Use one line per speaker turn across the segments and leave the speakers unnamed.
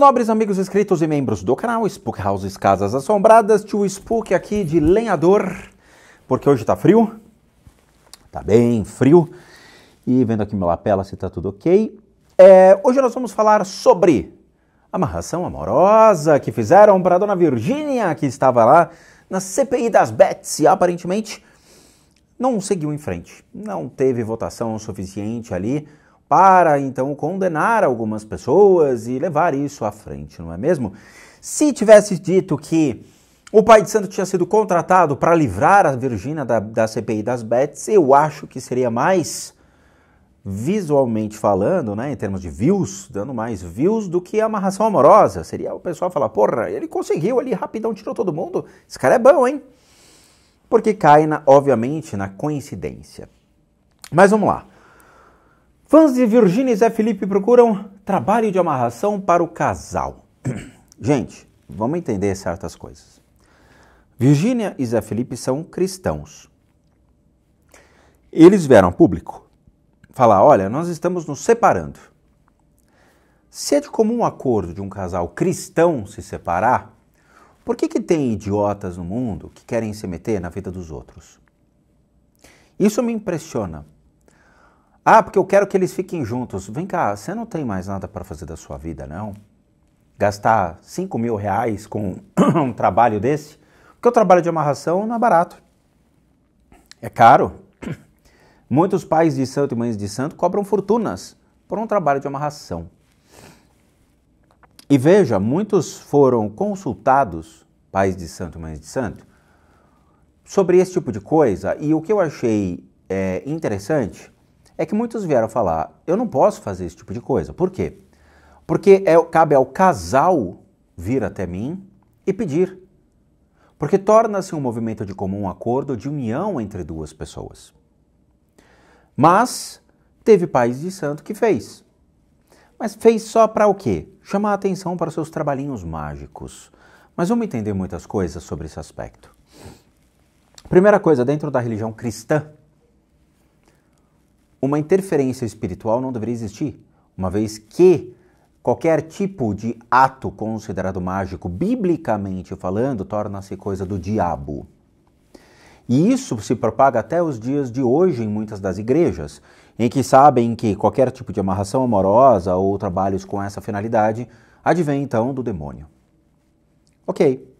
nobres amigos inscritos e membros do canal Spook Houses Casas Assombradas, tio Spook aqui de lenhador, porque hoje tá frio, tá bem frio, e vendo aqui meu lapela se tá tudo ok. Hoje nós vamos falar sobre amarração amorosa que fizeram para Dona Virgínia, que estava lá na CPI das Bets e aparentemente não seguiu em frente, não teve votação suficiente ali para, então, condenar algumas pessoas e levar isso à frente, não é mesmo? Se tivesse dito que o pai de santo tinha sido contratado para livrar a Virgínia da CPI das Bets, eu acho que seria mais, visualmente falando, né, em termos de views, dando mais views do que a amarração amorosa. Seria o pessoal falar, porra, ele conseguiu ali, rapidão, tirou todo mundo, esse cara é bom, hein? Porque cai, obviamente, na coincidência. Mas vamos lá. Fãs de Virgínia e Zé Felipe procuram trabalho de amarração para o casal. Gente, vamos entender certas coisas. Virgínia e Zé Felipe são cristãos. Eles vieram ao público falar, olha, nós estamos nos separando. Se é de comum acordo de um casal cristão se separar, por que tem idiotas no mundo que querem se meter na vida dos outros? Isso me impressiona. Ah, porque eu quero que eles fiquem juntos. Vem cá, você não tem mais nada para fazer da sua vida, não? Gastar 5 mil reais com um trabalho desse? Porque o trabalho de amarração não é barato. É caro. Muitos pais de santo e mães de santo cobram fortunas por um trabalho de amarração. E veja, muitos foram consultados, pais de santo e mães de santo, sobre esse tipo de coisa. E o que eu achei interessante é que muitos vieram falar, eu não posso fazer esse tipo de coisa. Por quê? Porque cabe ao casal vir até mim e pedir. Porque torna-se um movimento de comum acordo, de união entre duas pessoas. Mas teve pais de santo que fez. Mas fez só para o quê? Chamar a atenção para os seus trabalhinhos mágicos. Mas vamos entender muitas coisas sobre esse aspecto. Primeira coisa, dentro da religião cristã, uma interferência espiritual não deveria existir, uma vez que qualquer tipo de ato considerado mágico, biblicamente falando, torna-se coisa do diabo. E isso se propaga até os dias de hoje em muitas das igrejas, em que sabem que qualquer tipo de amarração amorosa ou trabalhos com essa finalidade advém então do demônio. Ok,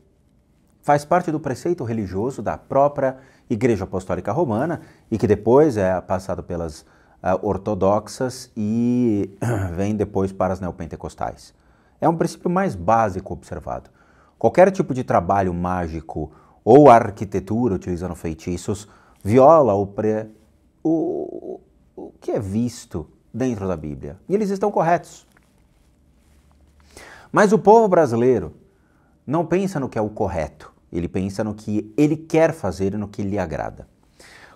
faz parte do preceito religioso da própria Igreja Apostólica Romana e que depois é passado pelas ortodoxas e vem depois para as neopentecostais. É um princípio mais básico observado. Qualquer tipo de trabalho mágico ou arquitetura utilizando feitiços viola o que é visto dentro da Bíblia. E eles estão corretos. Mas o povo brasileiro não pensa no que é o correto. Ele pensa no que ele quer fazer e no que lhe agrada.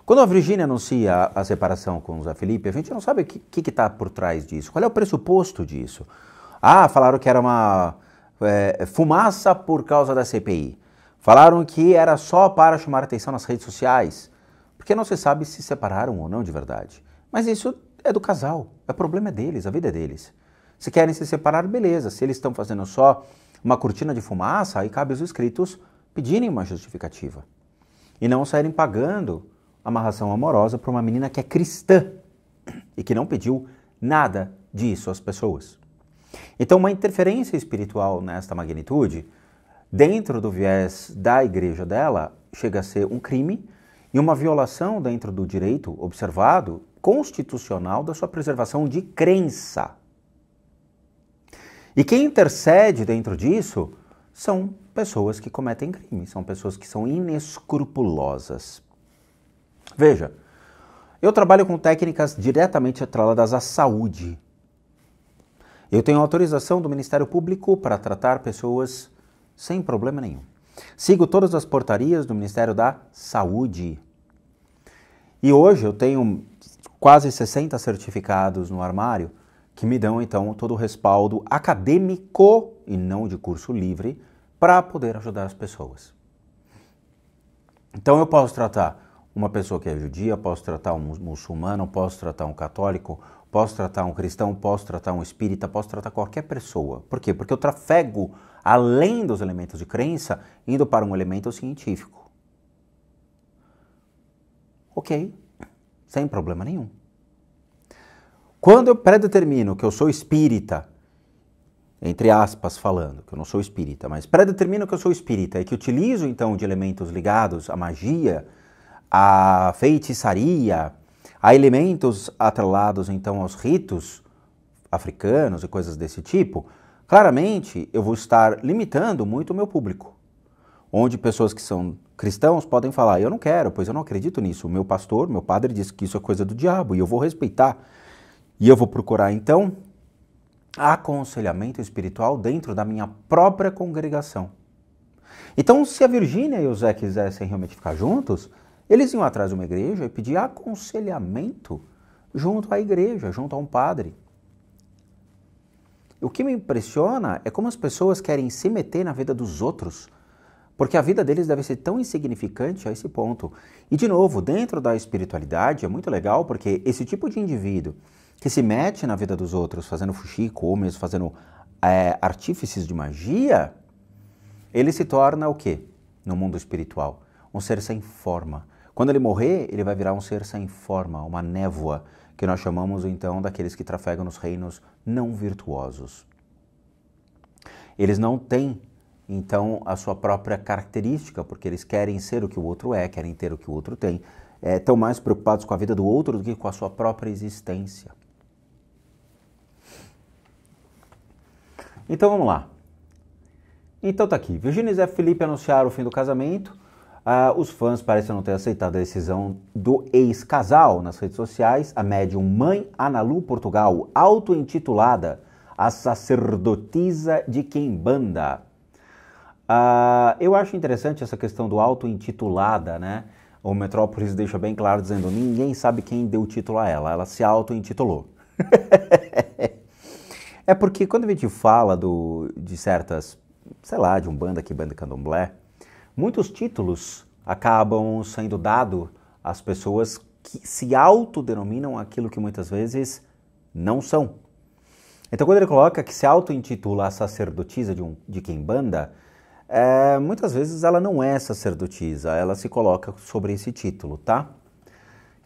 Quando a Virgínia anuncia a separação com o Zé Felipe, a gente não sabe o que está por trás disso. Qual é o pressuposto disso? Ah, falaram que era uma fumaça por causa da CPI. Falaram que era só para chamar atenção nas redes sociais. Porque não se sabe se separaram ou não de verdade. Mas isso é do casal. O problema é deles, a vida é deles. Se querem se separar, beleza. Se eles estão fazendo só uma cortina de fumaça, aí cabe aos inscritos pedirem uma justificativa. E não saírem pagando amarração amorosa para uma menina que é cristã e que não pediu nada disso às pessoas. Então, uma interferência espiritual nesta magnitude, dentro do viés da igreja dela, chega a ser um crime e uma violação dentro do direito observado constitucional da sua preservação de crença. E quem intercede dentro disso são pessoas que cometem crime, são pessoas que são inescrupulosas. Veja, eu trabalho com técnicas diretamente atreladas à saúde. Eu tenho autorização do Ministério Público para tratar pessoas sem problema nenhum. Sigo todas as portarias do Ministério da Saúde. E hoje eu tenho quase 60 certificados no armário que me dão, então, todo o respaldo acadêmico e não de curso livre para poder ajudar as pessoas. Então eu posso tratar uma pessoa que é judia, posso tratar um muçulmano, posso tratar um católico, posso tratar um cristão, posso tratar um espírita, posso tratar qualquer pessoa. Por quê? Porque eu trafego além dos elementos de crença, indo para um elemento científico. Ok, sem problema nenhum. Quando eu predetermino que eu sou espírita, entre aspas falando, que eu não sou espírita, mas predetermino que eu sou espírita e que utilizo então de elementos ligados à magia, à feitiçaria, a elementos atrelados então aos ritos africanos e coisas desse tipo, claramente eu vou estar limitando muito o meu público. Onde pessoas que são cristãos podem falar, eu não quero, pois eu não acredito nisso. O meu pastor, meu padre disse que isso é coisa do diabo e eu vou respeitar. E eu vou procurar então aconselhamento espiritual dentro da minha própria congregação. Então, se a Virgínia e o Zé quisessem realmente ficar juntos, eles iam atrás de uma igreja e pedir aconselhamento junto à igreja, junto a um padre. O que me impressiona é como as pessoas querem se meter na vida dos outros, porque a vida deles deve ser tão insignificante a esse ponto. E, de novo, dentro da espiritualidade é muito legal, porque esse tipo de indivíduo que se mete na vida dos outros, fazendo fuxico ou mesmo fazendo artífices de magia, ele se torna o quê? No mundo espiritual? Um ser sem forma. Quando ele morrer, ele vai virar um ser sem forma, uma névoa, que nós chamamos então daqueles que trafegam nos reinos não virtuosos. Eles não têm, então, a sua própria característica, porque eles querem ser o que o outro é, querem ter o que o outro tem, estão mais preocupados com a vida do outro do que com a sua própria existência. Então vamos lá. Então tá aqui, Virgínia e Zé Felipe anunciaram o fim do casamento. Os fãs parecem não ter aceitado a decisão do ex-casal nas redes sociais. A médium Mãe Analu Portugal, auto-intitulada a sacerdotisa de Quimbanda. Eu acho interessante essa questão do auto-intitulada, né? O Metrópolis deixa bem claro dizendo, ninguém sabe quem deu o título a ela se auto-intitulou. É porque quando a gente fala de certas, sei lá, de Umbanda, Quimbanda e Candomblé, muitos títulos acabam sendo dados às pessoas que se autodenominam aquilo que muitas vezes não são. Então, quando ele coloca que se auto-intitula a sacerdotisa de Quimbanda, muitas vezes ela não é sacerdotisa, ela se coloca sobre esse título, tá?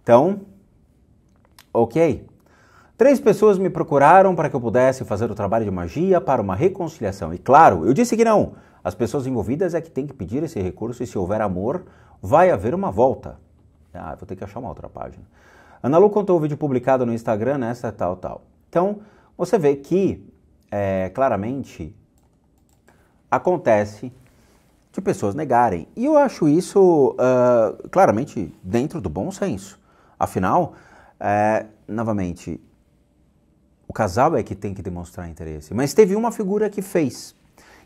Então, ok. 3 pessoas me procuraram para que eu pudesse fazer o trabalho de magia para uma reconciliação. E claro, eu disse que não. As pessoas envolvidas é que tem que pedir esse recurso e se houver amor, vai haver uma volta. Vou ter que achar uma outra página. Ana Lu contou o vídeo publicado no Instagram nessa tal. Então, você vê que, claramente, acontece de pessoas negarem. E eu acho isso, claramente, dentro do bom senso. Afinal, novamente, o casal é que tem que demonstrar interesse. Mas teve uma figura que fez.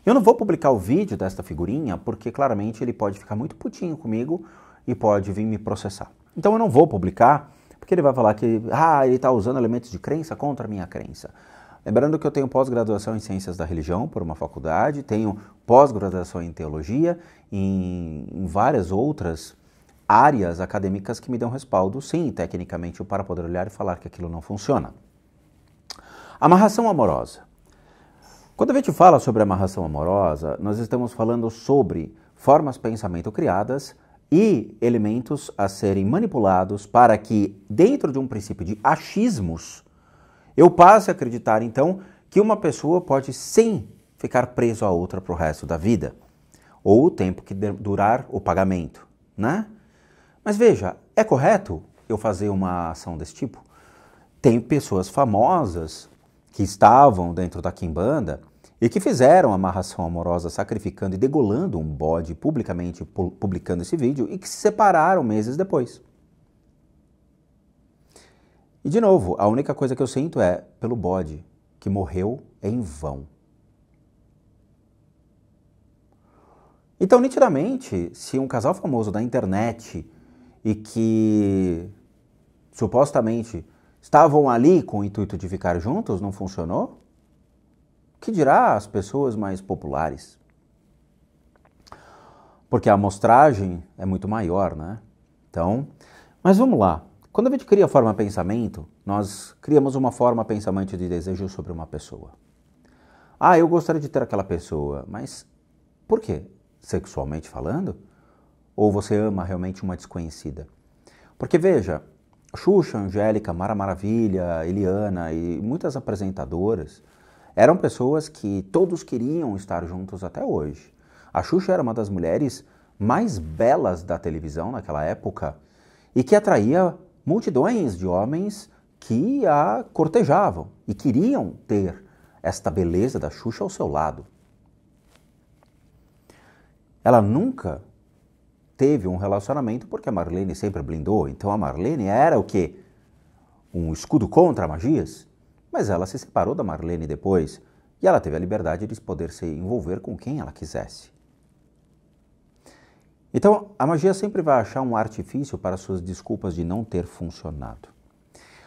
Eu não vou publicar o vídeo desta figurinha, porque claramente ele pode ficar muito putinho comigo e pode vir me processar. Então eu não vou publicar, porque ele vai falar que ele está usando elementos de crença contra a minha crença. Lembrando que eu tenho pós-graduação em Ciências da Religião por uma faculdade, tenho pós-graduação em Teologia, em várias outras áreas acadêmicas que me dão respaldo, sim, tecnicamente, para poder olhar e falar que aquilo não funciona. Amarração amorosa. Quando a gente fala sobre amarração amorosa, nós estamos falando sobre formas de pensamento criadas e elementos a serem manipulados para que, dentro de um princípio de achismos, eu passe a acreditar, então, que uma pessoa pode, sim, ficar preso a outra para o resto da vida, ou o tempo que durar o pagamento, né? Mas veja, é correto eu fazer uma ação desse tipo? Tem pessoas famosas que estavam dentro da Quimbanda e que fizeram amarração amorosa sacrificando e degolando um bode publicamente, publicando esse vídeo, e que se separaram meses depois. E de novo, a única coisa que eu sinto é pelo bode que morreu em vão. Então, nitidamente, se um casal famoso da internet e que supostamente estavam ali com o intuito de ficar juntos, não funcionou? O que dirá as pessoas mais populares? Porque a amostragem é muito maior, né? Então, mas vamos lá. Quando a gente cria forma de pensamento, nós criamos uma forma pensamento de desejo sobre uma pessoa. Ah, eu gostaria de ter aquela pessoa, mas por quê? Sexualmente falando? Ou você ama realmente uma desconhecida? Porque veja, Xuxa, Angélica, Mara Maravilha, Eliana e muitas apresentadoras eram pessoas que todos queriam estar juntos até hoje. A Xuxa era uma das mulheres mais belas da televisão naquela época e que atraía multidões de homens que a cortejavam e queriam ter esta beleza da Xuxa ao seu lado. Ela nunca teve um relacionamento porque a Marlene sempre blindou. Então a Marlene era o quê? Um escudo contra magias? Mas ela se separou da Marlene depois e ela teve a liberdade de poder se envolver com quem ela quisesse. Então a magia sempre vai achar um artifício para suas desculpas de não ter funcionado.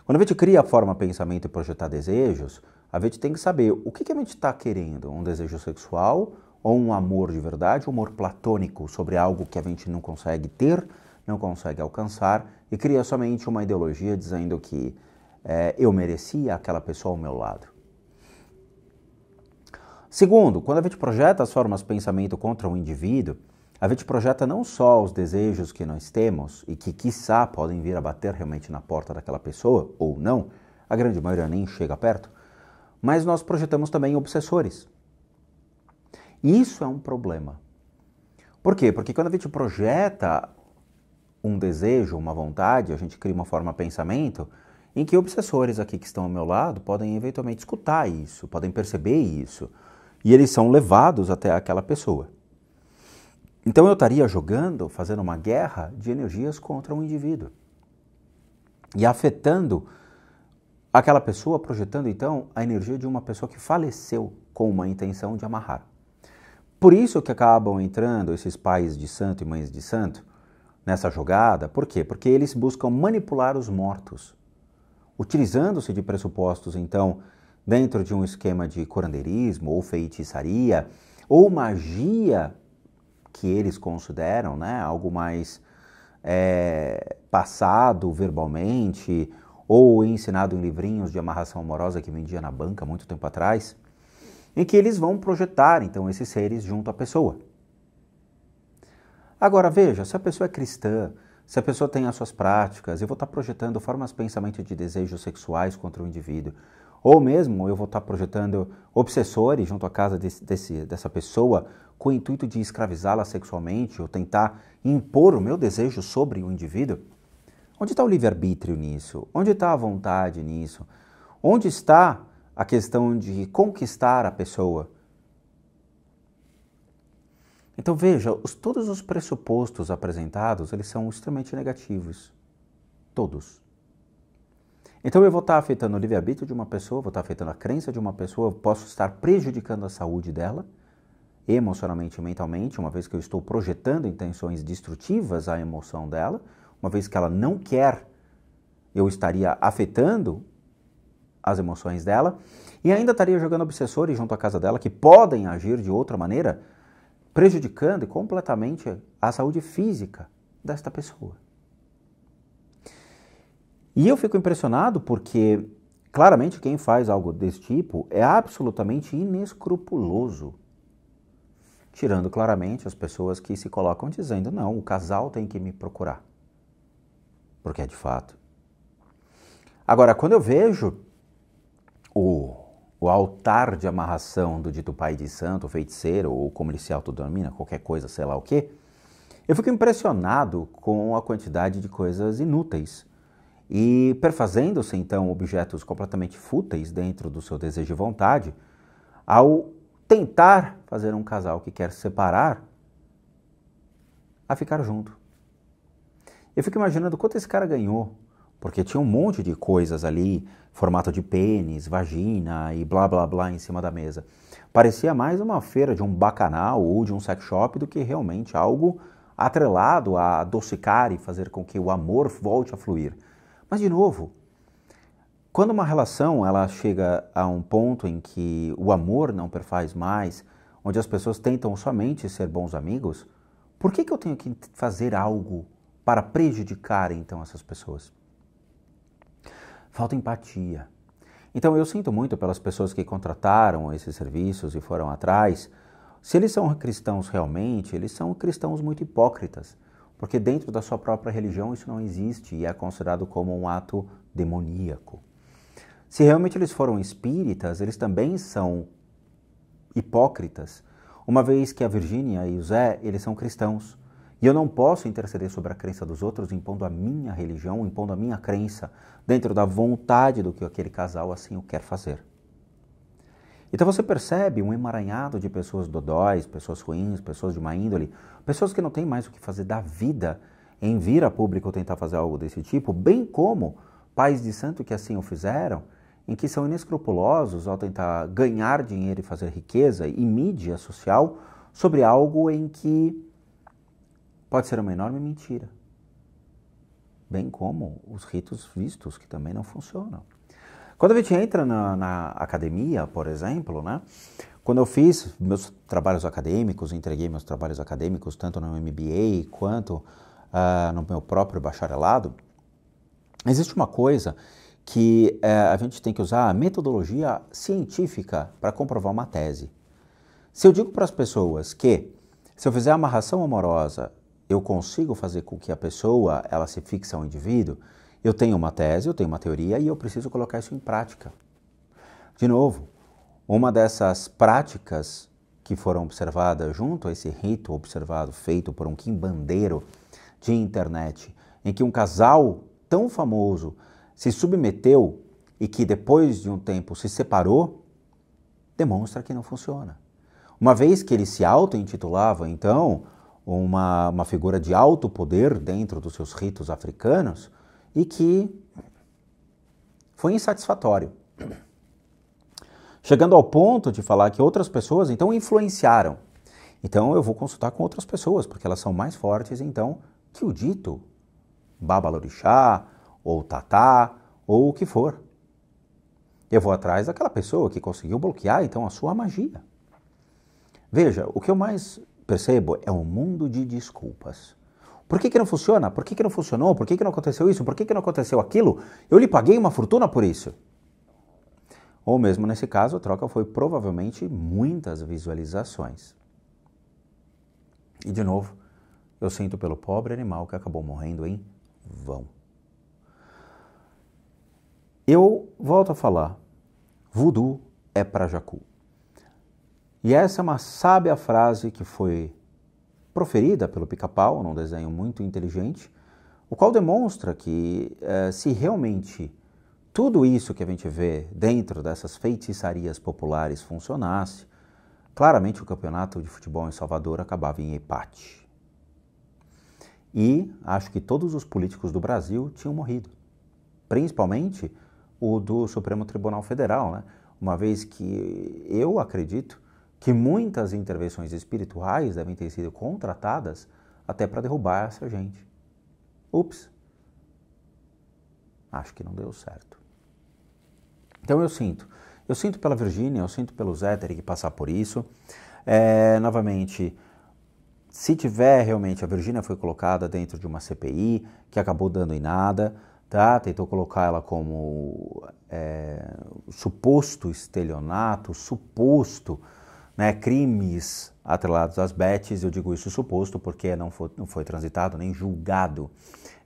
Quando a gente cria a forma, pensamento e projetar desejos, a gente tem que saber o que a gente está querendo. Um desejo sexual ou um amor de verdade, um amor platônico sobre algo que a gente não consegue ter, não consegue alcançar e cria somente uma ideologia dizendo que eu merecia aquela pessoa ao meu lado. Segundo, quando a gente projeta as formas pensamento contra um indivíduo, a gente projeta não só os desejos que nós temos e que, quiçá, podem vir a bater realmente na porta daquela pessoa, ou não, a grande maioria nem chega perto, mas nós projetamos também obsessores. E isso é um problema. Por quê? Porque quando a gente projeta um desejo, uma vontade, a gente cria uma forma pensamento em que obsessores aqui que estão ao meu lado podem eventualmente escutar isso, podem perceber isso, e eles são levados até aquela pessoa. Então eu estaria jogando, fazendo uma guerra de energias contra um indivíduo e afetando aquela pessoa, projetando então a energia de uma pessoa que faleceu com uma intenção de amarrar. Por isso que acabam entrando esses pais de santo e mães de santo nessa jogada. Por quê? Porque eles buscam manipular os mortos, utilizando-se de pressupostos, então, dentro de um esquema de curandeirismo ou feitiçaria ou magia que eles consideram, né, algo mais passado verbalmente ou ensinado em livrinhos de amarração amorosa que vendia na banca há muito tempo atrás, em que eles vão projetar, então, esses seres junto à pessoa. Agora, veja, se a pessoa é cristã, se a pessoa tem as suas práticas, eu vou estar projetando formas de pensamento de desejos sexuais contra o indivíduo, ou mesmo eu vou estar projetando obsessores junto à casa dessa pessoa com o intuito de escravizá-la sexualmente ou tentar impor o meu desejo sobre o indivíduo. Onde está o livre-arbítrio nisso? Onde está a vontade nisso? Onde está a questão de conquistar a pessoa? Então veja, todos os pressupostos apresentados, eles são extremamente negativos. Todos. Então eu vou estar afetando o livre-arbítrio de uma pessoa, vou estar afetando a crença de uma pessoa, eu posso estar prejudicando a saúde dela, emocionalmente e mentalmente, uma vez que eu estou projetando intenções destrutivas à emoção dela, uma vez que ela não quer, eu estaria afetando as emoções dela, e ainda estaria jogando obsessores junto à casa dela que podem agir de outra maneira, prejudicando completamente a saúde física desta pessoa. E eu fico impressionado porque, claramente, quem faz algo desse tipo é absolutamente inescrupuloso. Tirando, claramente, as pessoas que se colocam dizendo, não, o casal tem que me procurar. Porque é de fato. Agora, quando eu vejo o altar de amarração do dito pai de santo, feiticeiro, ou como ele se autodenomina, qualquer coisa, sei lá o quê, eu fico impressionado com a quantidade de coisas inúteis. E perfazendo-se, então, objetos completamente fúteis dentro do seu desejo e vontade, ao tentar fazer um casal que quer se separar a ficar junto. Eu fico imaginando quanto esse cara ganhou, porque tinha um monte de coisas ali, formato de pênis, vagina e blá blá blá em cima da mesa. Parecia mais uma feira de um bacanal ou de um sex shop do que realmente algo atrelado a adocicar e fazer com que o amor volte a fluir. Mas, de novo, quando uma relação ela chega a um ponto em que o amor não perfaz mais, onde as pessoas tentam somente ser bons amigos, por que eu tenho que fazer algo para prejudicar, então, essas pessoas? falta empatia. Então eu sinto muito pelas pessoas que contrataram esses serviços e foram atrás. Se eles são cristãos realmente, eles são cristãos muito hipócritas, porque dentro da sua própria religião isso não existe e é considerado como um ato demoníaco. Se realmente eles foram espíritas, eles também são hipócritas, uma vez que a Virgínia e o Zé, eles são cristãos. E eu não posso interceder sobre a crença dos outros impondo a minha religião, impondo a minha crença dentro da vontade do que aquele casal assim o quer fazer. Então você percebe um emaranhado de pessoas dodóis, pessoas ruins, pessoas de má índole, pessoas que não têm mais o que fazer da vida em vir a público tentar fazer algo desse tipo, bem como pais de santo que assim o fizeram, em que são inescrupulosos ao tentar ganhar dinheiro e fazer riqueza e mídia social sobre algo em que pode ser uma enorme mentira. Bem como os ritos vistos, que também não funcionam. Quando a gente entra na academia, por exemplo, né? Quando eu fiz meus trabalhos acadêmicos, entreguei meus trabalhos acadêmicos tanto no MBA quanto no meu próprio bacharelado, existe uma coisa que a gente tem que usar a metodologia científica para comprovar uma tese. Se eu digo para as pessoas que se eu fizer amarração amorosa, eu consigo fazer com que a pessoa ela se fixe ao indivíduo, eu tenho uma tese, eu tenho uma teoria e eu preciso colocar isso em prática. De novo, uma dessas práticas que foram observadas junto a esse rito observado, feito por um quimbandeiro de internet, em que um casal tão famoso se submeteu e que depois de um tempo se separou, demonstra que não funciona. Uma vez que ele se auto-intitulava, então, uma figura de alto poder dentro dos seus ritos africanos e que foi insatisfatório. Chegando ao ponto de falar que outras pessoas, então, influenciaram. Então, eu vou consultar com outras pessoas, porque elas são mais fortes, então, que o dito Babalorixá, ou Tatá, ou o que for. Eu vou atrás daquela pessoa que conseguiu bloquear, então, a sua magia. Veja, o que eu mais percebo é um mundo de desculpas. Por que não funciona? Por que não funcionou? Por que não aconteceu isso? Por que não aconteceu aquilo? Eu lhe paguei uma fortuna por isso. Ou mesmo nesse caso, a troca foi provavelmente muitas visualizações. E de novo, eu sinto pelo pobre animal que acabou morrendo em vão. Eu volto a falar, voodoo é para jacu. E essa é uma sábia frase que foi proferida pelo Pica-Pau, num desenho muito inteligente, o qual demonstra que se realmente tudo isso que a gente vê dentro dessas feitiçarias populares funcionasse, claramente o campeonato de futebol em Salvador acabava em empate. E acho que todos os políticos do Brasil tinham morrido, principalmente o do Supremo Tribunal Federal, né? Uma vez que eu acredito que muitas intervenções espirituais devem ter sido contratadas até para derrubar essa gente. Ups! Acho que não deu certo. Então eu sinto pela Virgínia, eu sinto pelo Zé terem que passar por isso. Novamente, se tiver realmente, a Virgínia foi colocada dentro de uma CPI, que acabou dando em nada, tá? Tentou colocar ela como suposto estelionato, suposto, né, crimes atrelados às bets. Eu digo isso suposto porque não foi transitado nem julgado.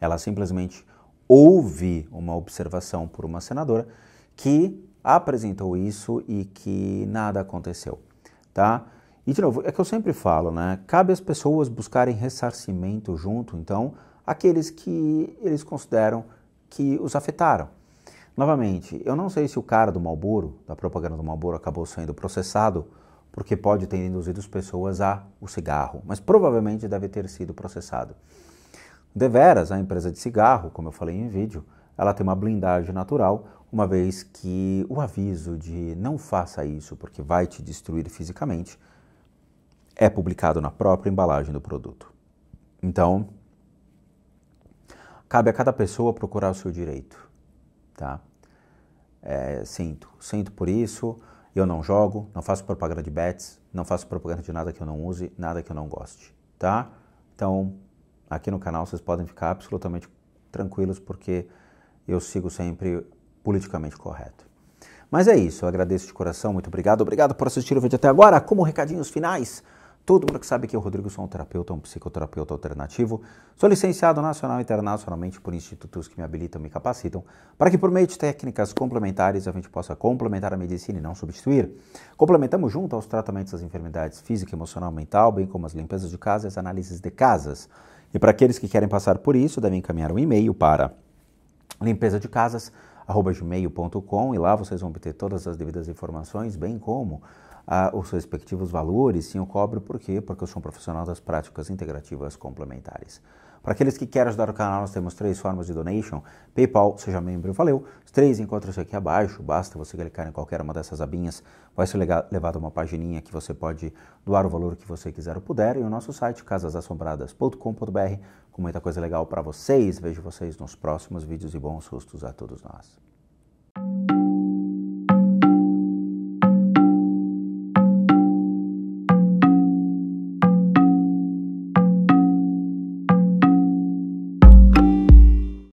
Ela simplesmente houve uma observação por uma senadora que apresentou isso e que nada aconteceu, tá? E de novo, é que eu sempre falo, né? Cabe às pessoas buscarem ressarcimento junto, então, aqueles que eles consideram que os afetaram. Novamente, eu não sei se o cara do Marlboro, da propaganda do Marlboro, acabou sendo processado porque pode ter induzido as pessoas o cigarro, mas provavelmente deve ter sido processado. Deveras, a empresa de cigarro, como eu falei em vídeo, ela tem uma blindagem natural, uma vez que o aviso de não faça isso porque vai te destruir fisicamente é publicado na própria embalagem do produto. Então, cabe a cada pessoa procurar o seu direito, tá? Sinto por isso. Eu não jogo, não faço propaganda de bets, não faço propaganda de nada que eu não use, nada que eu não goste, tá? Então, aqui no canal vocês podem ficar absolutamente tranquilos porque eu sigo sempre politicamente correto. Mas é isso, eu agradeço de coração, muito obrigado. Obrigado por assistir o vídeo até agora. Como recadinhos finais, todo mundo que sabe que eu, Rodrigo, sou um terapeuta, um psicoterapeuta alternativo. Sou licenciado nacional e internacionalmente por institutos que me habilitam e me capacitam para que por meio de técnicas complementares a gente possa complementar a medicina e não substituir. Complementamos junto aos tratamentos das enfermidades física, emocional, mental, bem como as limpezas de casa e as análises de casas. E para aqueles que querem passar por isso, devem encaminhar um e-mail para limpezadecasas@gmail.com e lá vocês vão obter todas as devidas informações, bem como os respectivos valores. Sim, eu cobro por quê? Porque eu sou um profissional das práticas integrativas complementares. Para aqueles que querem ajudar o canal, nós temos 3 formas de donation: PayPal, seja membro, valeu. Os 3 encontram-se aqui abaixo, basta você clicar em qualquer uma dessas abinhas, vai ser levado a uma pagininha que você pode doar o valor que você quiser ou puder, e o nosso site, casasassombradas.com.br, com muita coisa legal para vocês. Vejo vocês nos próximos vídeos e bons sustos a todos nós.